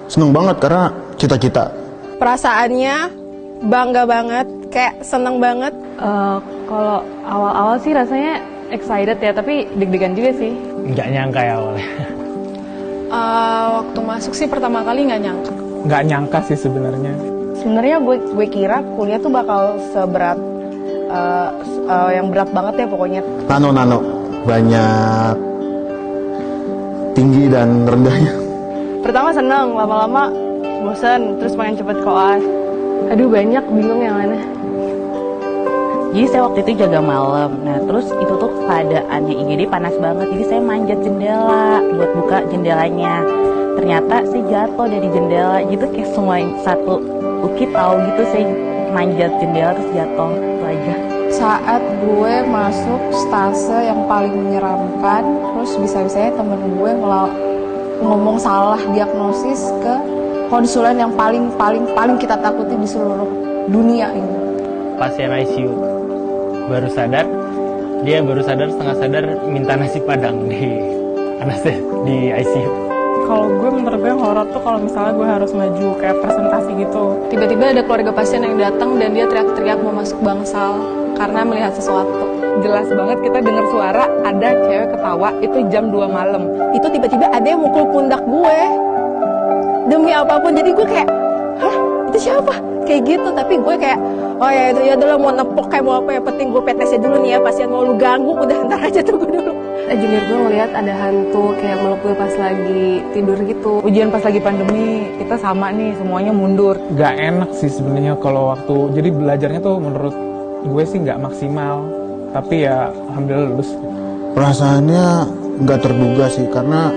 Seneng banget karena cita-cita. Perasaannya bangga banget, kayak seneng banget. Kalau awal-awal sih rasanya excited ya, tapi deg-degan juga sih. Nggak nyangka ya awalnya. Waktu masuk sih pertama kali nggak nyangka. Nggak nyangka sih sebenarnya. Sebenarnya gue kira kuliah tuh bakal seberat yang berat banget ya pokoknya. Nano banyak tinggi dan rendahnya. Pertama seneng, lama-lama bosan, terus pengen cepet koas. Aduh banyak, bingung yang mana. Jadi saya waktu itu jaga malam. Nah terus itu tuh keadaannya IGD panas banget. Jadi saya manjat jendela buat buka jendelanya. Ternyata saya jatuh dari jendela. Gitu kayak semua satu UKI tahu gitu saya manjat jendela terus jatuh. Itu aja. Saat gue masuk stase yang paling menyeramkan, terus bisa-bisanya temen gue ngomong salah diagnosis ke konsulen yang paling kita takuti di seluruh dunia ini. Pasien ICU baru sadar, dia baru sadar setengah sadar minta nasi padang di ICU. Kalau gue menurut gue yang horor tuh kalau misalnya gue harus maju kayak presentasi gitu. Tiba-tiba ada keluarga pasien yang datang dan dia teriak-teriak mau masuk bangsal karena melihat sesuatu. Jelas banget kita dengar suara ada cewek ketawa, itu jam 2 malam. Itu tiba-tiba ada yang mukul pundak gue. Demi apapun, jadi gue kayak, hah itu siapa? Kayak gitu, tapi gue kayak, oh ya itu ya adalah mau nepok kayak mau apa ya, penting gue PTS dulu nih ya, pasien mau lu ganggu, udah ntar aja tunggu dulu. Junior gue ngeliat ada hantu kayak meluk gue pas lagi tidur gitu. Ujian pas lagi pandemi, kita sama nih semuanya mundur. Nggak enak sih sebenarnya kalau waktu, jadi belajarnya tuh menurut gue sih nggak maksimal. Tapi ya alhamdulillah lulus. Perasaannya nggak terduga sih karena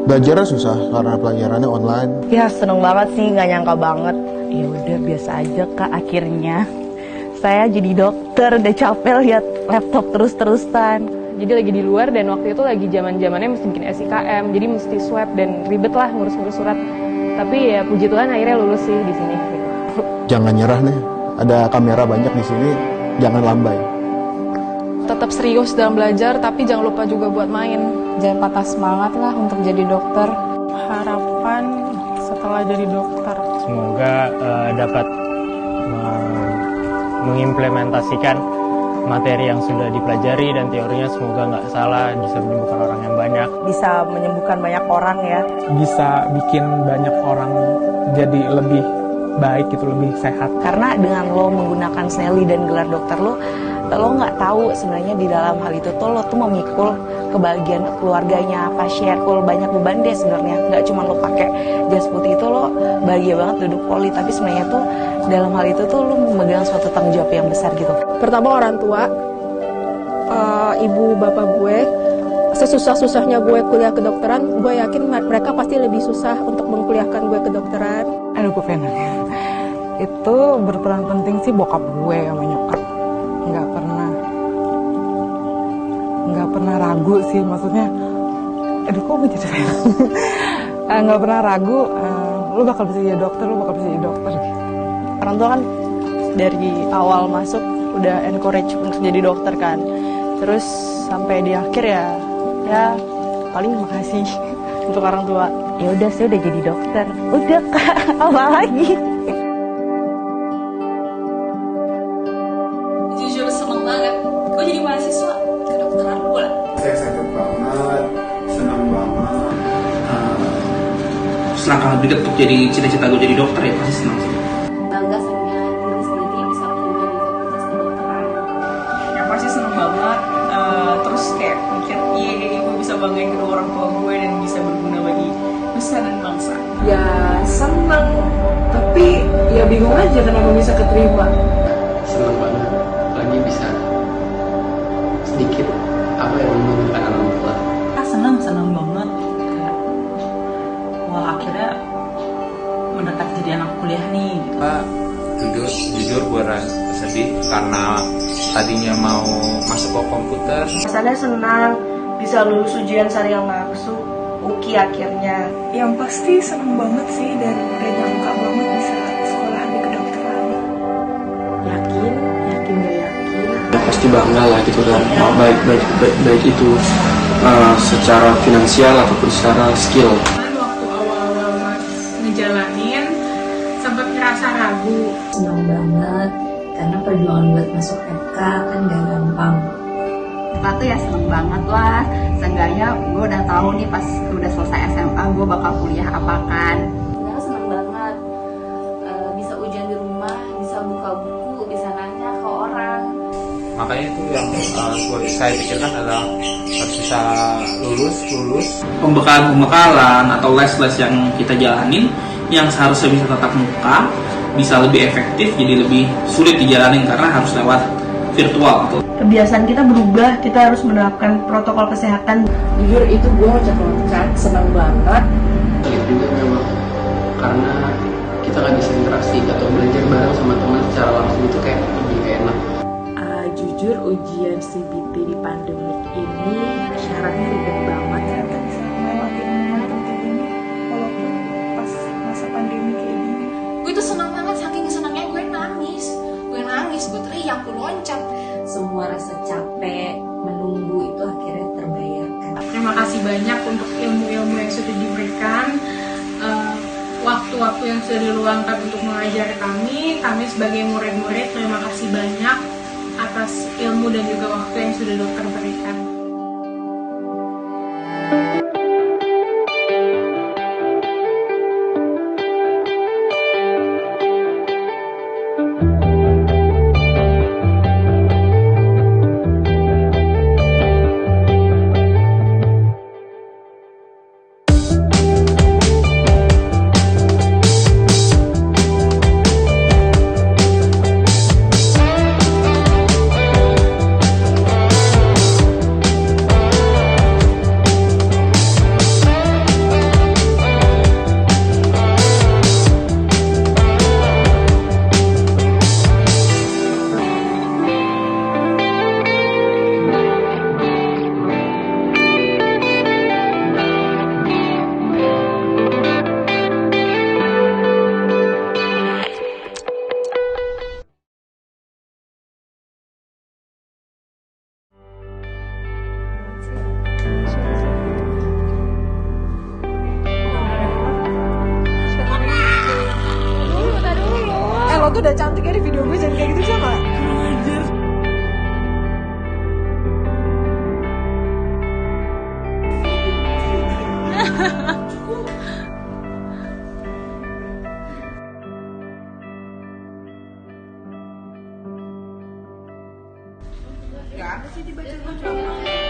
belajarnya susah karena pelajarannya online. Ya seneng banget sih, nggak nyangka banget. Ya udah biasa aja Kak, akhirnya saya jadi dokter, udah capek lihat laptop terus-terusan. Jadi lagi di luar dan waktu itu lagi zaman-zamannya mesti bikin SIKM, jadi mesti swab dan ribet lah ngurus-ngurus surat. Tapi ya puji Tuhan akhirnya lulus sih di sini. Jangan nyerah nih, ada kamera banyak di sini, jangan lambai. Tetap serius dalam belajar, tapi jangan lupa juga buat main. Jangan patah semangat lah untuk jadi dokter. Harapan setelah jadi dokter. Semoga dapat mengimplementasikan materi yang sudah dipelajari dan teorinya semoga nggak salah, bisa menyembuhkan orang yang banyak. Bisa menyembuhkan banyak orang ya. Bisa bikin banyak orang jadi lebih baik gitu, lebih sehat. Karena dengan lo menggunakan Snelly dan gelar dokter lo nggak tahu sebenarnya di dalam hal itu tuh lo tuh memikul kebahagiaan keluarganya pasien, lo banyak beban deh sebenarnya. Nggak cuma lo pakai jas putih itu lo bahagia banget duduk poli, tapi sebenarnya tuh dalam hal itu tuh lo memegang suatu tanggung jawab yang besar gitu. Pertama orang tua, ibu bapak gue, sesusah-susahnya gue kuliah kedokteran, gue yakin mereka pasti lebih susah untuk mengkuliahkan gue kedokteran. Aduh gue pengen nanya. Itu berperan penting sih bokap gue sama nyokap. Nggak pernah ragu sih, maksudnya aduh kok gue jadi nggak pernah ragu, lu bakal bisa jadi dokter, lu bakal bisa jadi dokter. Orang tua kan dari awal masuk udah encourage untuk jadi dokter kan. Terus sampai di akhir ya paling makasih untuk orang tua. Ya udah saya udah jadi dokter. Udah Kak, apa lagi? Jujur seneng banget. Gue jadi mahasiswa kedokteran pula. Saya excited banget, senang banget. Selangkah lebih dekat untuk jadi cita-cita gue jadi dokter ya pasti senang sih. Bangga sama diri sendiri yang bisa kuliah di fakultas kedokteran. Yang pasti seneng banget, terus kayak mikir gue bisa banggain kedua orang tua gue dan bisa berguna bagi nusa dan bangsa. Ya seneng, tapi ya bingung aja kenapa bisa keterima. Senang banget, lagi bisa sedikit apa yang membanggakan orang tua. Senang banget. Kayak, wah akhirnya mendekat jadi anak kuliah nih. Gitu. Jujur gue rasa sedih karena tadinya mau masuk ke komputer. Rasanya senang bisa lulus ujian Syariah Maqsu UKI akhirnya. Yang pasti seneng banget sih dan gak nyangka banget bisa sekolah di kedokteran. Yakin gak yakin. Pasti bangga lah gitu kan, baik itu secara finansial ataupun secara skill. Waktu awal-awal merasa ragu. Senang banget karena perjuangan buat masuk FK kan gak gampang. Kita tuh ya seneng banget lah, seenggaknya gue udah tahu nih pas udah selesai SMA gue bakal kuliah apa kan. Kita senang banget bisa ujian di rumah, bisa buka buku, bisa nanya ke orang. Makanya itu yang saya pikirkan adalah harus bisa lulus. Pembekalan atau les-les yang kita jalanin yang seharusnya bisa tatap muka bisa lebih efektif jadi lebih sulit dijalanin karena harus lewat virtual. Kebiasaan kita berubah, kita harus menerapkan protokol kesehatan. Jujur itu gue loncat-loncat, seneng banget. Sulit juga memang karena kita nggak bisa interaksi atau belajar bareng sama teman secara langsung itu kayak lebih enak. Jujur ujian CBT di pandemik ini syaratnya ribet banget. Ternyata bisa ngelewatin nanti ini walaupun pas masa pandemi kayak gini. Gue tuh senang banget, saking senangnya gue nangis, gue teriak, gue loncat. Semua rasa capek menunggu itu akhirnya terbayarkan. Terima kasih banyak untuk ilmu-ilmu yang sudah diberikan, waktu-waktu yang sudah diluangkan untuk mengajar kami sebagai murid-murid. Terima kasih banyak atas ilmu dan juga waktu yang sudah dokter berikan. Lo tuh udah cantik ya di video gue, jangan kayak gitu sama. Gak ada sih dibaca.